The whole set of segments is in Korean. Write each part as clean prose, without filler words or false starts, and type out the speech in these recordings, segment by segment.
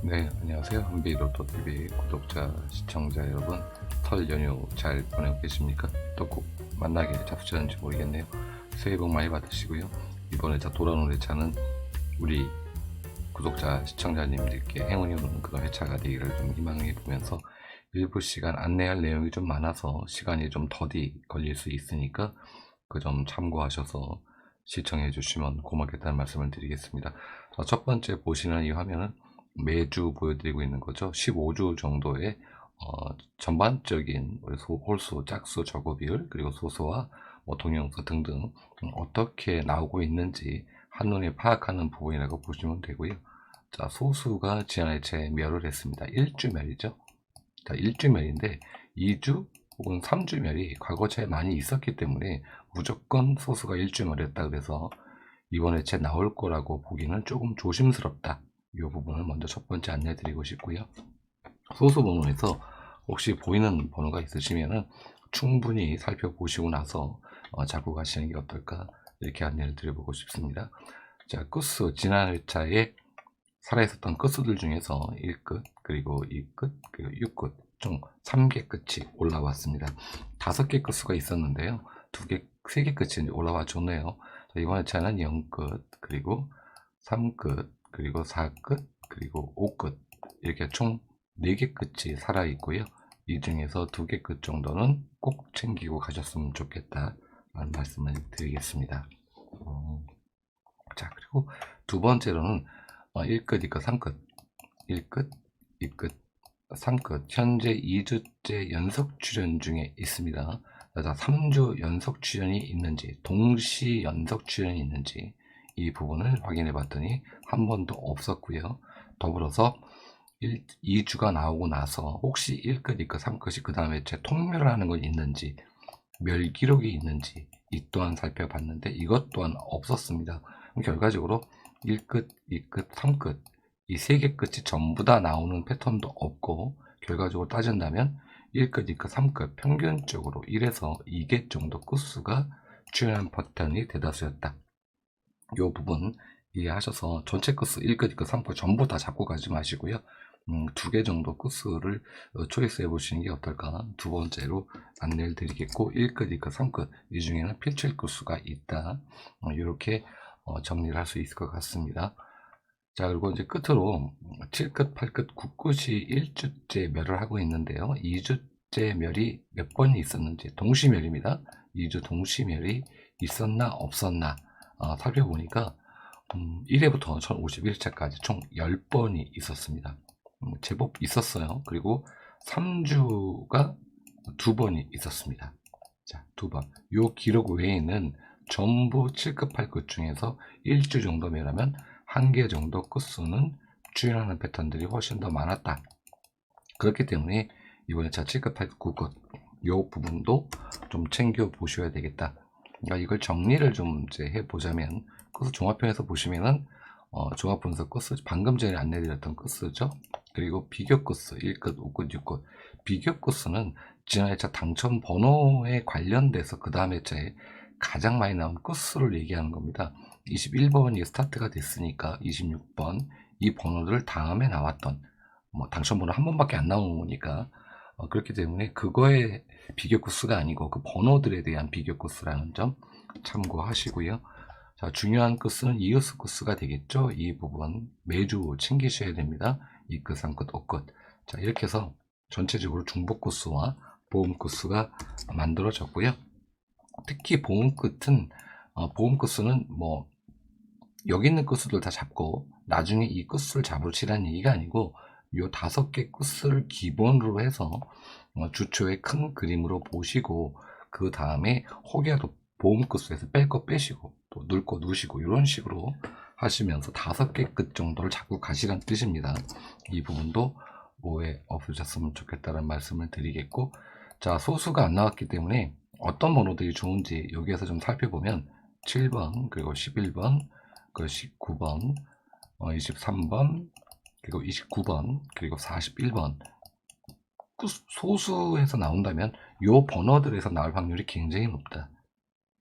네, 안녕하세요. 한비로또TV 구독자, 시청자 여러분, 설 연휴 잘 보내고 계십니까? 또 꼭 만나게 잡수셨는지 모르겠네요. 새해 복 많이 받으시고요. 이번에 돌아오는 회차는 우리 구독자, 시청자님들께 행운이 오는 그런 회차가 되기를 좀 희망해 보면서 일부 시간 안내할 내용이 좀 많아서 시간이 좀 더디 걸릴 수 있으니까 그 점 참고하셔서 시청해 주시면 고맙겠다는 말씀을 드리겠습니다. 첫 번째 보시는 이 화면은 매주 보여드리고 있는 거죠. 15주 정도의 전반적인 홀수, 짝수, 저고 비율, 그리고 소수와 동영수 등등 어떻게 나오고 있는지 한눈에 파악하는 부분이라고 보시면 되고요. 자, 소수가 지난해째 멸을 했습니다. 1주멸이죠. 자, 1주멸인데 2주 혹은 3주멸이 과거차에 많이 있었기 때문에 무조건 소수가 1주멸이었다 그래서 이번 해체 나올 거라고 보기는 조금 조심스럽다. 이 부분을 먼저 첫 번째 안내 드리고 싶고요. 소수 번호에서 혹시 보이는 번호가 있으시면은 충분히 살펴보시고 나서 잡고 가시는 게 어떨까 이렇게 안내를 드려보고 싶습니다. 자, 끝수 지난 회차에 살아있었던 끝수들 중에서 1끝 그리고 2끝 그리고 6끝 총 3개 끝이 올라왔습니다. 5개 끝수가 있었는데요. 3개 끝이 올라와 줬네요. 이번 회차는 0끝 그리고 3끝 그리고 4끝 그리고 5끝 이렇게 총 4개 끝이 살아있고요. 이 중에서 2개 끝 정도는 꼭 챙기고 가셨으면 좋겠다 라는 말씀을 드리겠습니다. 자, 그리고 두 번째로는 1끝, 2끝, 3끝 1끝, 2끝, 3끝 현재 2주째 연속 출연 중에 있습니다. 자, 3주 연속 출연이 있는지 동시 연속 출연이 있는지 이 부분을 확인해 봤더니 한 번도 없었고요. 더불어서 2주가 나오고 나서 혹시 1끝, 2끝, 3끝이 그 다음에 제 통멸을 하는 건 있는지 멸 기록이 있는지 이 또한 살펴봤는데 이것 또한 없었습니다. 결과적으로 1끝, 2끝, 3끝 이 3개 끝이 전부 다 나오는 패턴도 없고 결과적으로 따진다면 1끝, 2끝, 3끝 평균적으로 1에서 2개 정도 끝수가 출현한 패턴이 대다수였다. 이 부분 이해하셔서 전체 끝수 1끝, 2끝, 3끝 전부 다 잡고 가지 마시고요. 2개 정도 끝수를 초이스 해 보시는 게 어떨까. 두 번째로 안내를 드리겠고 1끝, 2끝, 3끝 이 중에는 필출 끝수가 있다. 이렇게 정리를 할 수 있을 것 같습니다. 자, 그리고 이제 끝으로 7끝, 8끝, 9끝이 1주째 멸을 하고 있는데요. 2주째 멸이 몇 번이 있었는지 동시멸입니다. 2주 동시멸이 있었나 없었나 살펴보니까 1회부터 1051차까지 총 10번이 있었습니다. 제법 있었어요. 그리고 3주가 2번이 있었습니다. 자, 2번. 요 기록 외에는 전부 7끝, 8끝 중에서 1주 정도면 1개 정도 끝수는 출현하는 패턴들이 훨씬 더 많았다. 그렇기 때문에 이번에 7끝, 8끝, 9끝 요 부분도 좀 챙겨 보셔야 되겠다. 그러니까 이걸 정리를 좀 이제 해보자면 끝수 종합편에서 보시면은 종합 분석 끝수 방금 전에 안내드렸던 끝수죠. 그리고 비교 끝수 1끝, 5끝, 6끝 비교 끝수는 지난 회차 당첨 번호에 관련돼서 그 다음 회차에 가장 많이 나온 끝수를 얘기하는 겁니다. 21번이 스타트가 됐으니까 26번 이 번호들 다음에 나왔던 당첨 번호 한 번밖에 안 나오는 거니까 그렇기 때문에 그거의 비교 코스가 아니고 그 번호들에 대한 비교 코스라는 점 참고하시고요. 자, 중요한 코스는 이어스 코스가 되겠죠. 이 부분 매주 챙기셔야 됩니다. 2끝, 3끝, 5끝. 자, 이렇게 해서 전체적으로 중복 코스와 보험 코스가 만들어졌고요. 특히 보험 끝은 보험 코스는 여기 있는 끝수들 다 잡고 나중에 이 끝수를 잡으시라는 얘기가 아니고 요 5개 끝수를 기본으로 해서 주초에 큰 그림으로 보시고 그 다음에 혹여라도 보험 끝수에서 뺄 거 빼시고 또 넣을 거 넣으시고 이런 식으로 하시면서 5개 끝 정도를 잡고 가시라는 뜻입니다. 이 부분도 오해 없으셨으면 좋겠다는 말씀을 드리겠고, 자, 소수가 안 나왔기 때문에 어떤 번호들이 좋은지 여기에서 좀 살펴보면 7번 그리고 11번 그리고 19번 23번 그리고 29번 그리고 41번 소수에서 나온다면 이 번호들에서 나올 확률이 굉장히 높다.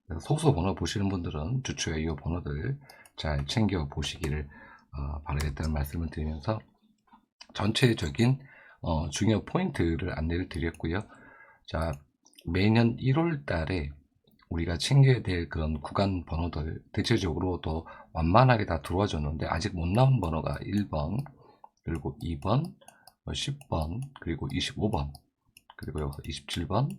그래서 소수 번호 보시는 분들은 주초에 이 번호들 잘 챙겨 보시기를 바라겠다는 말씀을 드리면서 전체적인 중요 포인트를 안내를 드렸고요. 자, 매년 1월 달에 우리가 챙겨야 될 그런 구간 번호들 대체적으로 더 완만하게 다 들어와줬는데 아직 못 나온 번호가 1번, 그리고 2번, 10번, 그리고 25번, 그리고 여기서 27번,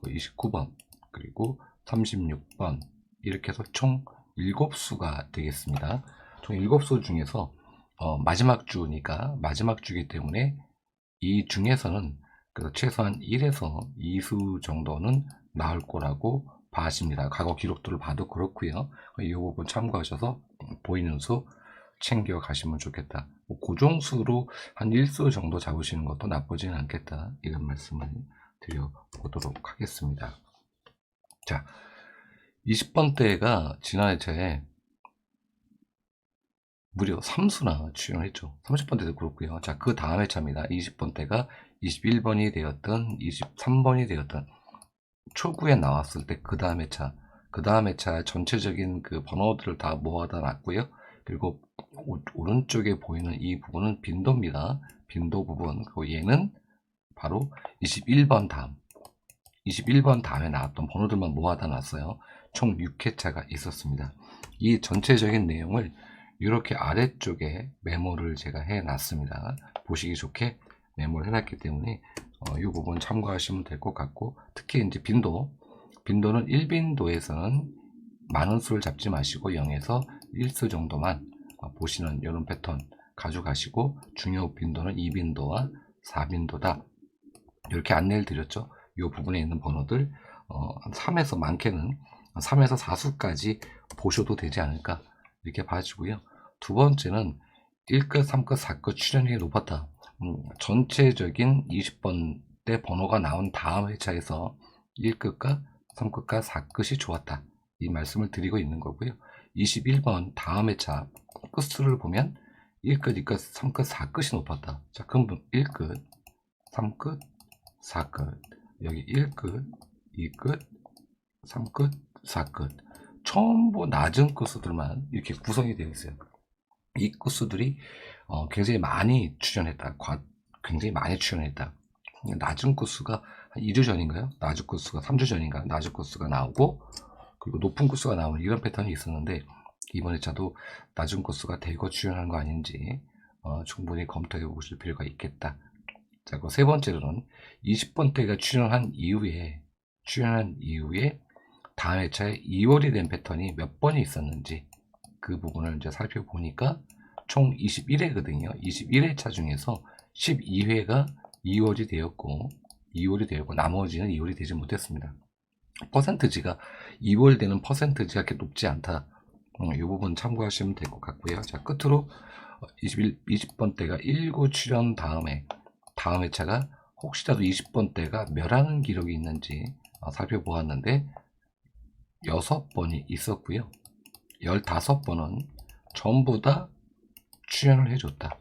29번, 그리고 36번, 이렇게 해서 총 7수가 되겠습니다. 총 7수 중에서 마지막 주니까 마지막 주기 때문에 이 중에서는 최소한 1에서 2수 정도는 나올 거라고 봐집니다. 과거 기록들을 봐도 그렇고요. 이 부분 참고하셔서 보이는 수 챙겨 가시면 좋겠다. 고정수로 한 1수 정도 잡으시는 것도 나쁘지는 않겠다. 이런 말씀을 드려보도록 하겠습니다. 자, 20번대가 지난 회차에 무려 3수나 출연했죠. 30번대도 그렇고요. 자, 그 다음 회차입니다. 20번대가 21번이 되었던 23번이 되었던 초구에 나왔을 때 그 다음 회차 전체적인 그 번호들을 다 모아다 놨고요. 그리고 오른쪽에 보이는 이 부분은 빈도입니다. 빈도 부분. 그리고 얘는 바로 21번 다음에 나왔던 번호들만 모아다 놨어요. 총 6회차가 있었습니다. 이 전체적인 내용을 이렇게 아래쪽에 메모를 제가 해놨습니다. 보시기 좋게 메모를 해놨기 때문에 이 부분 참고하시면 될 것 같고, 특히 이제 빈도는 1빈도에서는 많은 수를 잡지 마시고 0에서 1수 정도만 보시는 이런 패턴 가져가시고, 중요 빈도는 2빈도와 4빈도다 이렇게 안내를 드렸죠. 이 부분에 있는 번호들 3에서 많게는 3에서 4수까지 보셔도 되지 않을까 이렇게 봐주고요. 두 번째는 1끝, 3끝, 4끝 출연율이 높았다. 전체적인 20번대 번호가 나온 다음 회차에서 1끝과 3끝과 4끝이 좋았다. 이 말씀을 드리고 있는 거고요. 21번 다음 회차 끝수를 보면 1끝, 2끝, 3끝, 4끝이 높았다. 자, 그럼 1끝, 3끝, 4끝, 여기 1끝, 2끝, 3끝, 4끝 전부 낮은 끝수들만 이렇게 구성이 되어 있어요. 이 끝수들이 굉장히 많이 출연했다. 굉장히 많이 출연했다. 낮은 끝수가 한 2주 전인가요? 낮은 끝수가 3주 전인가? 낮은 끝수가 나오고, 그리고 높은 끝수가 나오는 이런 패턴이 있었는데, 이번 회차도 낮은 끝수가 대거 출연한 거 아닌지 충분히 검토해 보실 필요가 있겠다. 자, 그리고 세 번째로는 20번대가 출연한 이후에 다음 회차에 2월이 된 패턴이 몇 번이 있었는지 그 부분을 이제 살펴보니까 총 21회거든요. 21회차 중에서 12회가 2월이 되었고 나머지는 2월이 되지 못했습니다. 퍼센트지가 2월 되는 퍼센트지가 그렇게 높지 않다. 이 부분 참고하시면 될 것 같고요. 자, 끝으로 20번대가 19 출연 다음 회차가 혹시라도 20번대가 멸하는 기록이 있는지 살펴보았는데 6번이 있었고요. 15번은 전부 다 출연을 해줬다.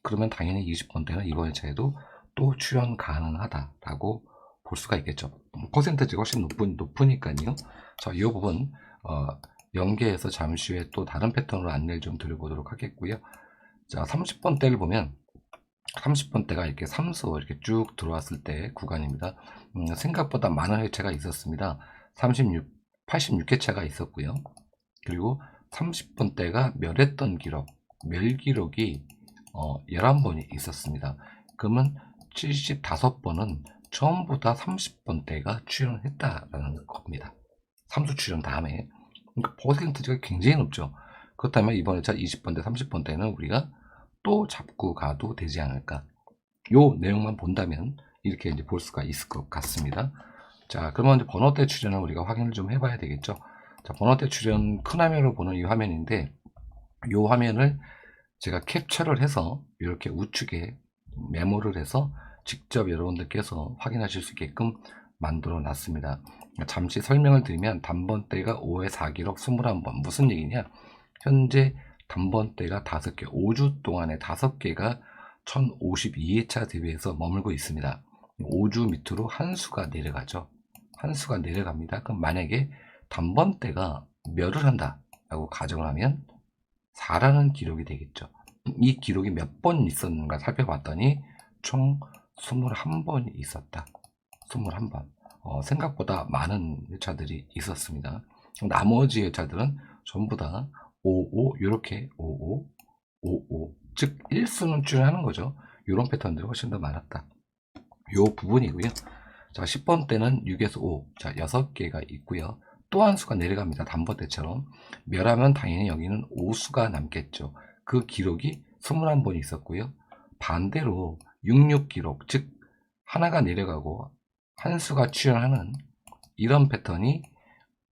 그러면 당연히 20번대는 이번 회차에도 또 출연 가능하다라고 볼 수가 있겠죠. 퍼센트지가 훨씬 높으니까요. 자, 이 부분 연계해서 잠시 후에 또 다른 패턴으로 안내를 좀 드려보도록 하겠고요. 자, 30번대를 보면 30번대가 이렇게 3수 이렇게 쭉 들어왔을 때 구간입니다. 생각보다 많은 회차가 있었습니다. 86회차가 있었고요. 그리고 30번대가 멸 기록이 11번이 있었습니다. 그러면 75번은 전부 다 30번대가 출연했다라는 겁니다. 3수 출연 다음에. 그러니까 퍼센트지가 굉장히 높죠. 그렇다면 이번 회차 20번대, 30번대는 우리가 또 잡고 가도 되지 않을까. 요 내용만 본다면 이렇게 이제 볼 수가 있을 것 같습니다. 자, 그러면 이제 번호대 출연을 우리가 확인을 좀 해봐야 되겠죠. 자, 번호대 출연 큰 화면으로 보는 이 화면인데, 이 화면을 제가 캡처를 해서 이렇게 우측에 메모를 해서 직접 여러분들께서 확인하실 수 있게끔 만들어 놨습니다. 잠시 설명을 드리면 단번대가 5회 4기록 21번. 무슨 얘기냐? 현재 단번대가 5개, 5주 동안에 5개가 1052회차 대비해서 머물고 있습니다. 5주 밑으로 한 수가 내려가죠. 한 수가 내려갑니다. 그럼 만약에 단번대가 멸을 한다 라고 가정을 하면 4라는 기록이 되겠죠. 이 기록이 몇 번 있었는가 살펴봤더니 총 21번이 있었다. 21번. 생각보다 많은 회차들이 있었습니다. 나머지 회차들은 전부 다 55, 이렇게 55, 55. 즉, 1수는 출연하는 거죠. 이런 패턴들이 훨씬 더 많았다. 요 부분이고요. 자, 10번 때는 6에서 5. 자, 6개가 있고요. 또 한 수가 내려갑니다. 단번 때처럼. 멸하면 당연히 여기는 5수가 남겠죠. 그 기록이 21번이 있었고요. 반대로 66 기록, 즉 하나가 내려가고 한 수가 출현하는 이런 패턴이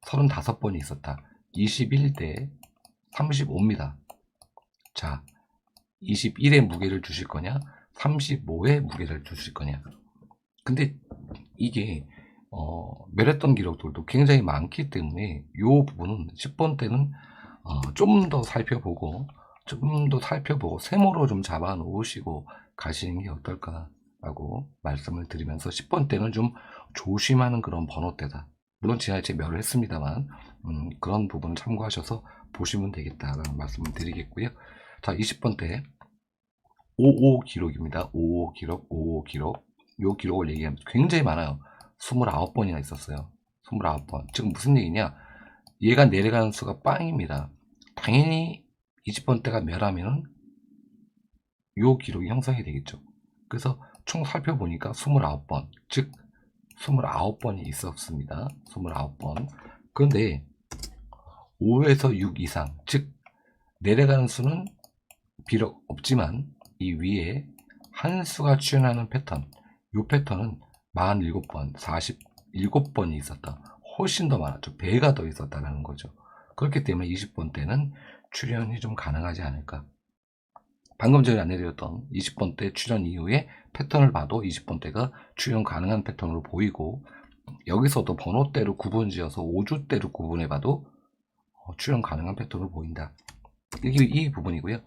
35번이 있었다. 21대 35입니다. 자, 21의 무게를 주실 거냐? 35의 무게를 주실 거냐? 근데 이게 멸했던 기록들도 굉장히 많기 때문에 이 부분은 10번 때는 좀 더 살펴보고 세모로 좀 잡아 놓으시고 가시는 게 어떨까라고 말씀을 드리면서 10번 때는 좀 조심하는 그런 번호대다. 물론 지난주에 멸을 했습니다만 그런 부분을 참고하셔서 보시면 되겠다라는 말씀을 드리겠고요. 자, 20번 때 55 기록입니다. 55 기록, 55 기록. 요 기록을 얘기하면 굉장히 많아요. 29번이나 있었어요. 29번. 지금 무슨 얘기냐? 얘가 내려가는 수가 빵입니다. 당연히 20번 때가 멸하면은 요 기록이 형성이 되겠죠. 그래서 총 살펴보니까 29번. 즉, 29번이 있었습니다. 29번. 그런데 5에서 6 이상. 즉, 내려가는 수는 비록 없지만 이 위에 한 수가 출현하는 패턴. 이 패턴은 47번, 47번이 있었다. 훨씬 더 많았죠. 배가 더 있었다는 거죠. 그렇기 때문에 20번 때는 출현이 좀 가능하지 않을까. 방금 전에 안내드렸던 20번 때 출현 이후에 패턴을 봐도 20번 때가 출현 가능한 패턴으로 보이고, 여기서도 번호대로 구분지어서 5주대로 구분해봐도 출현 가능한 패턴으로 보인다. 이게 이 부분이고요.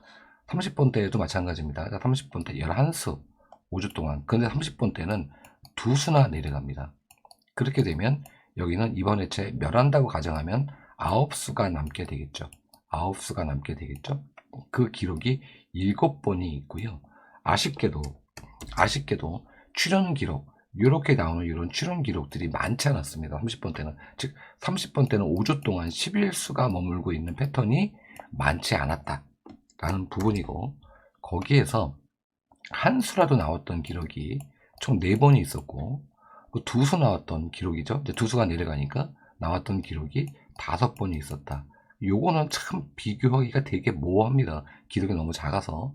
30번 때도 마찬가지입니다. 30번 때 11수 5주 동안. 근데 30번 때는 2수나 내려갑니다. 그렇게 되면 여기는 이번 회차에 멸한다고 가정하면 9수가 남게 되겠죠. 9수가 남게 되겠죠. 그 기록이 7번이 있고요. 아쉽게도 출연 기록, 이렇게 나오는 이런 출연 기록들이 많지 않았습니다. 30번 때는. 즉 30번 때는 5주 동안 11수가 머물고 있는 패턴이 많지 않았다 라는 부분이고, 거기에서 한 수라도 나왔던 기록이 총 4번이 있었고, 그 2수 나왔던 기록이죠. 이제 2수가 내려가니까 나왔던 기록이 5번이 있었다. 요거는 참 비교하기가 되게 모호합니다. 기록이 너무 작아서.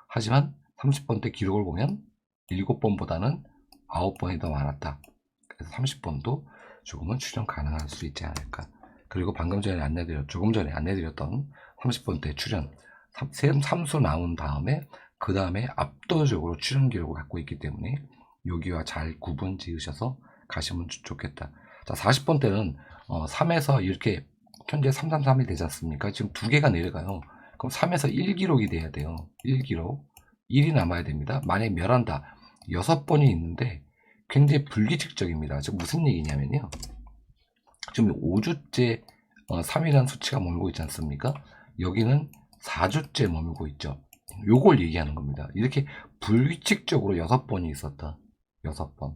하지만 30번 때 기록을 보면 7번보다는 9번이 더 많았다. 그래서 30번도 조금은 출연 가능할 수 있지 않을까. 그리고 조금 전에 안내드렸던 30번 때 출연 3수 나온 다음에 그 다음에 압도적으로 출연 기록을 갖고 있기 때문에 여기와 잘 구분 지으셔서 가시면 좋겠다. 자, 40번 때는 3에서 이렇게 현재 333이 되지 않습니까? 지금 2개가 내려가요. 그럼 3에서 1기록이 돼야 돼요. 1기록. 1이 남아야 됩니다. 만약에 멸한다. 6번이 있는데 굉장히 불규칙적입니다. 지금 무슨 얘기냐면요. 지금 5주째 3이라는 수치가 머물고 있지 않습니까? 여기는 4주째 머물고 있죠. 요걸 얘기하는 겁니다. 이렇게 불규칙적으로 6번이 있었다. 6번.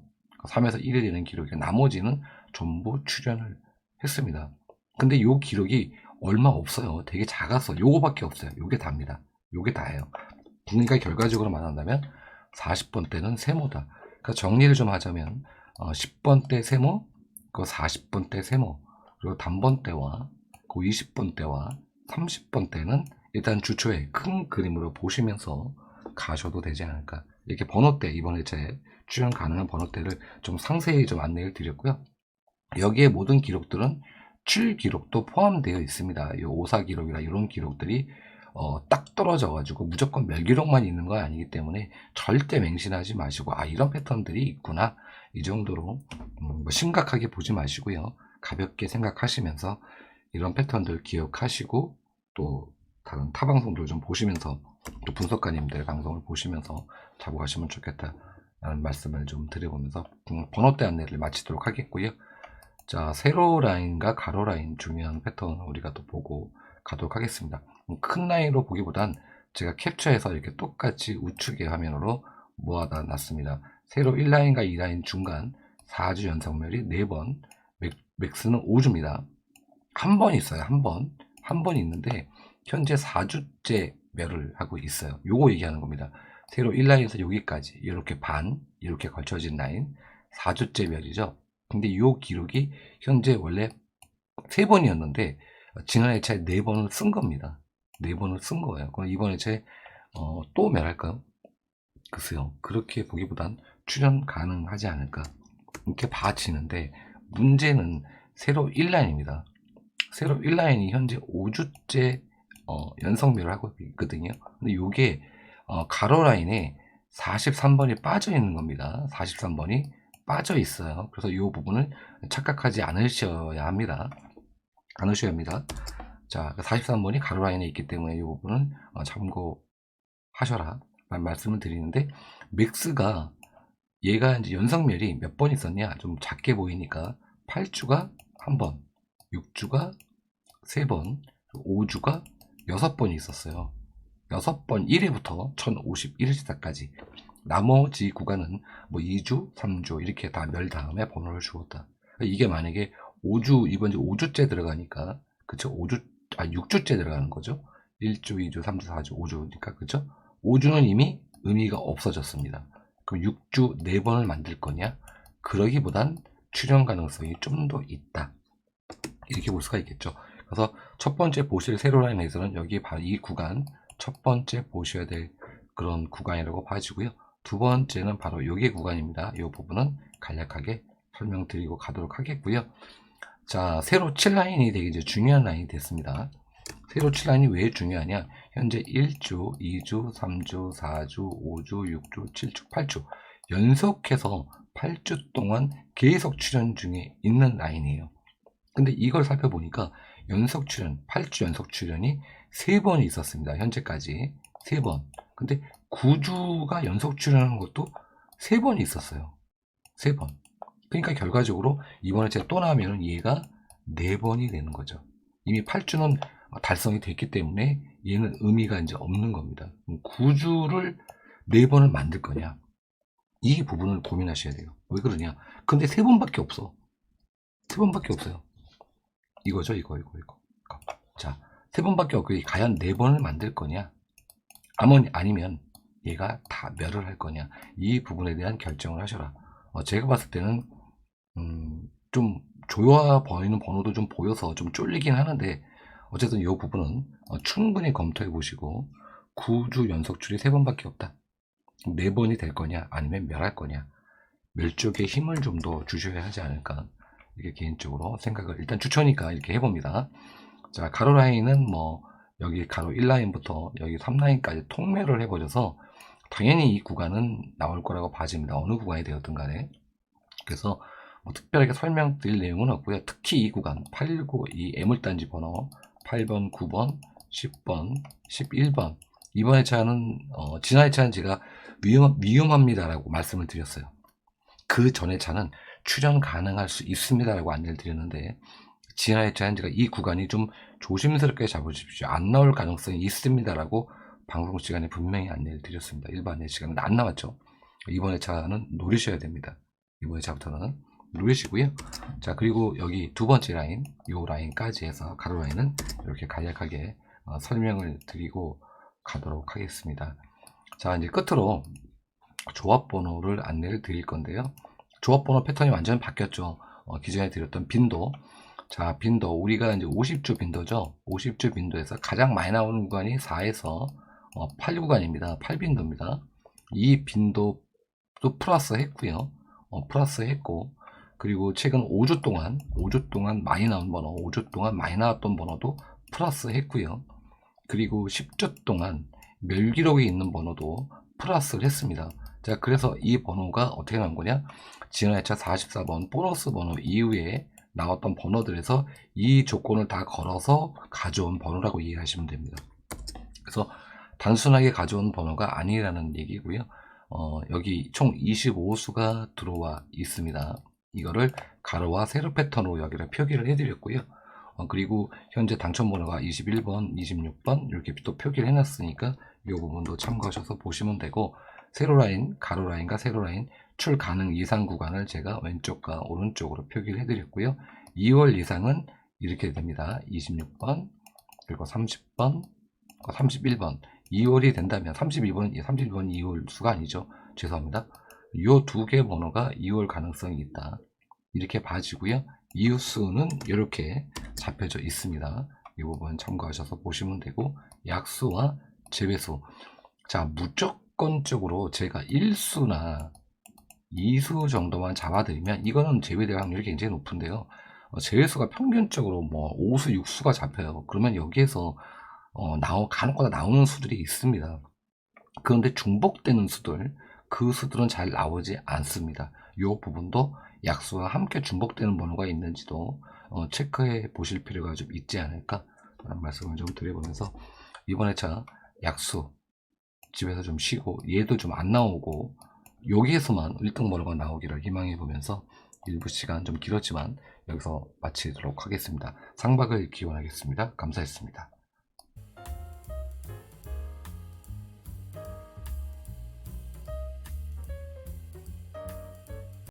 3에서 1이 되는 기록이 나머지는 전부 출연을 했습니다. 근데 요 기록이 얼마 없어요. 되게 작아서 요거밖에 없어요. 요게 다입니다. 요게 다예요. 그러니까 결과적으로 말한다면 40번 때는 세모다. 그러니까 정리를 좀 하자면 10번 때 세모, 그 40번 때 세모, 그리고 단번 때와 그 20번 때와 30번 때는 일단 주초에 큰 그림으로 보시면서 가셔도 되지 않을까. 이렇게 번호대, 이번에 제 출연 가능한 번호대를 좀 상세히 좀 안내를 드렸고요. 여기에 모든 기록들은 출 기록도 포함되어 있습니다. 이 오사 기록이나 이런 기록들이 딱 떨어져 가지고 무조건 멸 기록만 있는 거 아니기 때문에 절대 맹신하지 마시고, 이런 패턴들이 있구나, 이 정도로 심각하게 보지 마시고요. 가볍게 생각하시면서 이런 패턴들 기억하시고, 또 다른 타 방송들 좀 보시면서, 또 분석가님들 방송을 보시면서 잡아가시면 좋겠다라는 말씀을 좀 드려보면서 번호대 안내를 마치도록 하겠고요. 자, 세로 라인과 가로 라인 중요한 패턴 우리가 또 보고 가도록 하겠습니다. 큰 라인으로 보기보단 제가 캡처해서 이렇게 똑같이 우측의 화면으로 모아다 놨습니다. 세로 1라인과 2라인 중간 4주 연속멸이 4번, 맥스는 5주입니다. 한 번 있어요. 한 번 있는데 현재 4주째 멸을 하고 있어요. 요거 얘기하는 겁니다. 세로 1라인에서 여기까지 이렇게 이렇게 걸쳐진 라인 4주째 멸이죠. 근데 요 기록이 현재 원래 3번이었는데 지난 회차에 4번을 쓴 겁니다. 4번을 쓴 거예요. 그럼 이번 회차에 또 멸할까요? 글쎄요. 그렇게 보기보단 출연 가능하지 않을까 이렇게 봐지는데, 문제는 세로 1라인입니다. 세로 1라인이 현재 5주째 연속멸을 하고 있거든요. 근데 이게 가로 라인에 43번이 빠져 있는 겁니다. 43번이 빠져 있어요. 그래서 이 부분을 착각하지 않으셔야 합니다. 자, 43번이 가로 라인에 있기 때문에 이 부분은 참고하셔라 말씀을 드리는데, 맥스가 얘가 이제 연속멸이 몇 번 있었냐, 좀 작게 보이니까 8주가 1번, 6주가 3번, 5주가 6번이 있었어요. 6번 1회부터 1051회차까지. 나머지 구간은 뭐 2주, 3주 이렇게 다 멸 다음에 번호를 주었다. 이게 만약에 5주, 이번 주 5주째 들어가니까, 그쵸? 6주째 들어가는 거죠. 1주, 2주, 3주, 4주, 5주니까, 그쵸? 5주는 이미 의미가 없어졌습니다. 그럼 6주 4번을 만들 거냐? 그러기보단 출연 가능성이 좀 더 있다. 이렇게 볼 수가 있겠죠. 그래서 첫 번째 보실 세로 라인에서는 여기 바로 이 구간, 첫 번째 보셔야 될 그런 구간이라고 봐지고요. 두 번째는 바로 요게 구간입니다. 이 부분은 간략하게 설명드리고 가도록 하겠고요. 자, 세로 7라인이 되게 이제 중요한 라인이 됐습니다. 세로 7라인이 왜 중요하냐? 현재 1주, 2주, 3주, 4주, 5주, 6주, 7주, 8주 연속해서 8주 동안 계속 출연 중에 있는 라인이에요. 근데 이걸 살펴보니까 연속 출연, 8주 연속 출연이 3번이 있었습니다. 현재까지 3번. 근데 9주가 연속 출연하는 것도 3번이 있었어요. 3번. 그러니까 결과적으로 이번에 제가 또 나오면 얘가 4번이 되는 거죠. 이미 8주는 달성이 됐기 때문에 얘는 의미가 이제 없는 겁니다. 9주를 4번을 만들 거냐? 이 부분을 고민하셔야 돼요. 왜 그러냐? 근데 3번밖에 없어. 3번밖에 없어요. 이거죠, 이거. 자, 3번밖에 없고, 과연 4번을 만들 거냐? 아니면 얘가 다 멸을 할 거냐? 이 부분에 대한 결정을 하셔라. 제가 봤을 때는, 좀 좋아 보이는 번호도 좀 보여서 좀 쫄리긴 하는데, 어쨌든 이 부분은 충분히 검토해 보시고, 9주 연속출이 3번밖에 없다. 4번이 될 거냐? 아니면 멸할 거냐? 멸 쪽에 힘을 좀 더 주셔야 하지 않을까? 이렇게 개인적으로 생각을, 일단 추천이니까 이렇게 해봅니다. 자, 가로 라인은 뭐 여기 가로 1라인부터 여기 3라인까지 통멸을 해버려서 당연히 이 구간은 나올 거라고 봐집니다. 어느 구간이 되었든 간에. 그래서 뭐 특별하게 설명드릴 내용은 없고요. 특히 이 구간 819, 이 애물단지 번호 8번, 9번, 10번, 11번, 이번 회차는 지난 회차는 제가 위험합니다라고 말씀을 드렸어요. 그 전 회차는 출연 가능할 수 있습니다라고 안내를 드렸는데, 지난 회차는 제가 이 구간이 좀 조심스럽게 잡으십시오, 안 나올 가능성이 있습니다라고 방송 시간에 분명히 안내를 드렸습니다. 일반 안내 시간은 안 나왔죠. 이번 회차는 노리셔야 됩니다. 이번 회차부터는 노리시고요. 자, 그리고 여기 두 번째 라인, 요 라인까지 해서 가로 라인은 이렇게 간략하게 설명을 드리고 가도록 하겠습니다. 자, 이제 끝으로 조합 번호를 안내를 드릴 건데요. 조합 번호 패턴이 완전히 바뀌었죠. 기존에 드렸던 빈도. 자, 빈도. 우리가 이제 50주 빈도죠. 50주 빈도에서 가장 많이 나오는 구간이 4에서 8 구간입니다. 8빈도입니다. 이 빈도도 플러스 했고요. 플러스 했고, 그리고 최근 5주 동안 많이 나온 번호, 5주 동안 많이 나왔던 번호도 플러스 했고요. 그리고 10주 동안 멸 기록에 있는 번호도 플러스를 했습니다. 자, 그래서 이 번호가 어떻게 나온 거냐? 지난 회차 44번 보너스 번호 이후에 나왔던 번호들에서 이 조건을 다 걸어서 가져온 번호라고 이해하시면 됩니다. 그래서 단순하게 가져온 번호가 아니라는 얘기고요. 여기 총 25수가 들어와 있습니다. 이거를 가로와 세로 패턴으로 여기를 표기를 해드렸고요. 그리고 현재 당첨 번호가 21번, 26번 이렇게 또 표기를 해놨으니까 이 부분도 참고하셔서 보시면 되고, 세로라인, 가로라인과 세로라인 출 가능 이상 구간을 제가 왼쪽과 오른쪽으로 표기를 해드렸고요. 2월 이상은 이렇게 됩니다. 26번, 그리고 30번, 31번. 2월이 된다면 32번, 32번 2월 수가 아니죠. 죄송합니다. 이 두 개 번호가 2월 가능성이 있다. 이렇게 봐지고요. 이웃수는 이렇게 잡혀져 있습니다. 이 부분 참고하셔서 보시면 되고, 약수와 제외수. 자, 무조건적으로 제가 1수나 2수 정도만 잡아드리면 이거는 제외될 확률이 굉장히 높은데요. 제외수가 평균적으로 뭐 5수, 6수가 잡혀요. 그러면 여기에서 간혹가다 나오는 수들이 있습니다. 그런데 중복되는 수들, 그 수들은 잘 나오지 않습니다. 이 부분도 약수와 함께 중복되는 번호가 있는지도 체크해 보실 필요가 좀 있지 않을까 라는 말씀을 좀 드려보면서, 이번 회차 약수 집에서 좀 쉬고 얘도 좀 안 나오고 여기에서만 1등 번호가 나오기를 희망해 보면서 일부 시간 좀 길었지만 여기서 마치도록 하겠습니다. 상박을 기원하겠습니다. 감사했습니다.